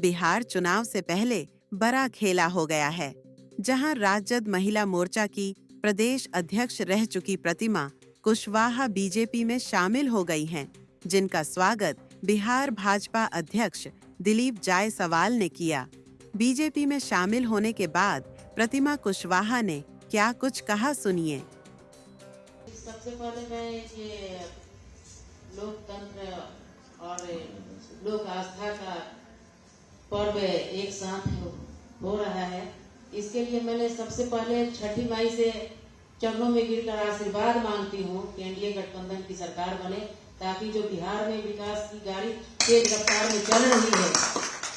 बिहार चुनाव से पहले बड़ा खेला हो गया है, जहां राजद महिला मोर्चा की प्रदेश अध्यक्ष रह चुकी प्रतिमा कुशवाहा बीजेपी में शामिल हो गई हैं, जिनका स्वागत बिहार भाजपा अध्यक्ष दिलीप जायसवाल ने किया। बीजेपी में शामिल होने के बाद प्रतिमा कुशवाहा ने क्या कुछ कहा, सुनिए। सबसे पहले मैं ये लोकतंत्र और लोक आस्था का पर्व एक साथ हो रहा है, इसके लिए मैंने सबसे पहले छठी माई से चरणों में गिरकर आशीर्वाद मांगती हूँ कि एनडीए गठबंधन की सरकार बने, ताकि जो बिहार में विकास की गाड़ी तेज रफ्तार में चल रही है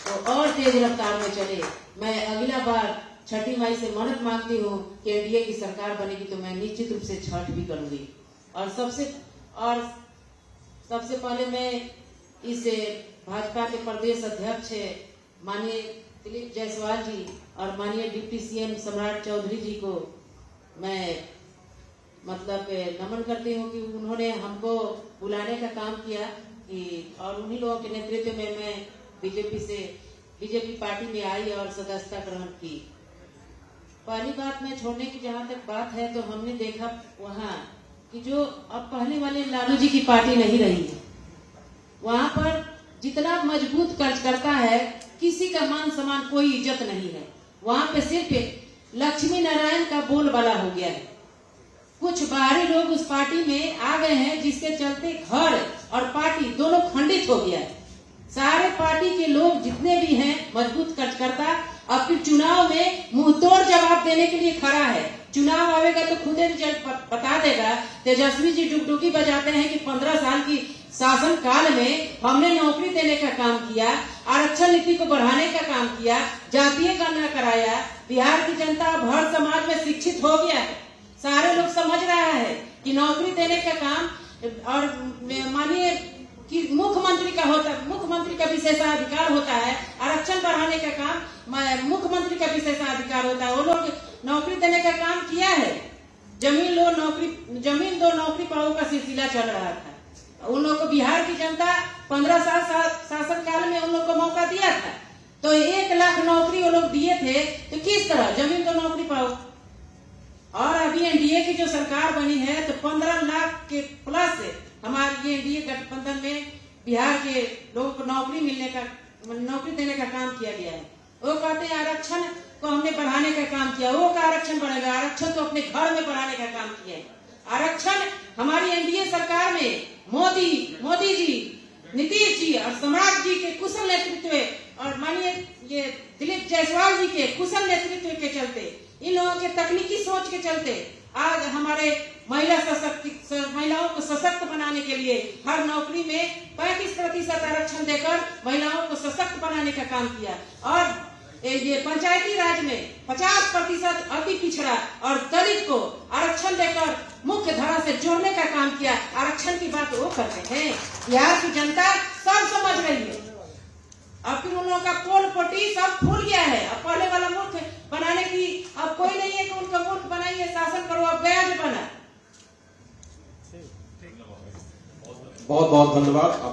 तो और तेज रफ्तार में चले। मैं अगला बार छठी माई से मन्नत मांगती हूँ कि एनडीए की सरकार बनेगी तो मैं निश्चित रूप से छठ भी करूंगी। और सबसे पहले मैं इस भाजपा के प्रदेश अध्यक्ष माननीय दिलीप जायसवाल जी और माननीय डिप्टी सीएम सम्राट चौधरी जी को मैं नमन करती हूँ कि उन्होंने हमको बुलाने का काम किया और उन्हीं लोगों के नेतृत्व में मैं बीजेपी पार्टी में आई और सदस्यता ग्रहण की। पहली बात में छोड़ने की जहाँ तक बात है, तो हमने देखा वहाँ कि जो अब पहले वाले लालू जी की पार्टी नहीं रही है, वहाँ पर जितना मजबूत कार्यकर्ता है, किसी का मान सम्मान कोई इज्जत नहीं है। वहाँ पे सिर्फ लक्ष्मी नारायण का बोलबाला हो गया है। कुछ बाहरी लोग उस पार्टी में आ गए हैं, जिसके चलते घर और पार्टी दोनों खंडित हो गया है। सारे पार्टी के लोग जितने भी हैं मजबूत कार्यकर्ता, अब फिर चुनाव में मुंहतोड़ जवाब देने के लिए खड़ा है। चुनाव आवेगा तो खुद रिजल्ट बता देगा। तेजस्वी जी डुगडुगी बजाते हैं कि 15 साल की शासन काल में हमने नौकरी देने का काम किया, आरक्षण नीति को बढ़ाने का काम किया, जातीय गणना कराया, बिहार की जनता अब हर समाज में शिक्षित हो गया है। सारे लोग समझ रहा है कि नौकरी देने का काम और मानिए कि मुख्यमंत्री का विशेषाधिकार होता है, आरक्षण बढ़ाने का काम मुख्यमंत्री का विशेषाधिकार होता है। वो लोग नौकरी देने का काम किया है। जमीन दो नौकरी पाओ का सिलसिला चल रहा था। उन लोगों को बिहार की जनता 15 साल शासन काल में उन लोग को मौका दिया था, तो 1 लाख नौकरी वो लोग दिए थे। तो किस तरह जमीन दो नौकरी पाओ। और अभी एनडीए की जो सरकार बनी है, तो 15 लाख के प्लस हमारे ये एनडीए गठबंधन में बिहार के लोगों को नौकरी देने का काम किया गया है। वो कहते हैं आरक्षण को हमने बढ़ाने का काम किया। वो का आरक्षण बढ़ेगा? आरक्षण तो अपने घर में बढ़ाने का काम किया है। आरक्षण हमारी एनडीए सरकार में मोदी जी, नीतीश जी और सम्राट जी के कुशल नेतृत्व और माननीय ये दिलीप जायसवाल जी के कुशल नेतृत्व के चलते, इन लोगों के तकनीकी सोच के चलते आज हमारे महिलाओं को सशक्त बनाने के लिए हर नौकरी में 35% आरक्षण देकर महिलाओं को सशक्त बनाने का काम किया। और ये पंचायती राज में 50% अति पिछड़ा और दलित को आरक्षण देकर मुख्य धारा से जोड़ने का काम किया। आरक्षण की बात वो करते हैं। बिहार की जनता सब समझ रही है। अब फिर उन लोगों का पोल पोटी सब फूल गया है। अब पहले वाला मूर्ख बनाने की अब कोई नहीं है कि उनका मूर्ख बनाइए, शासन करो। अब गया जो बना। बहुत बहुत धन्यवाद।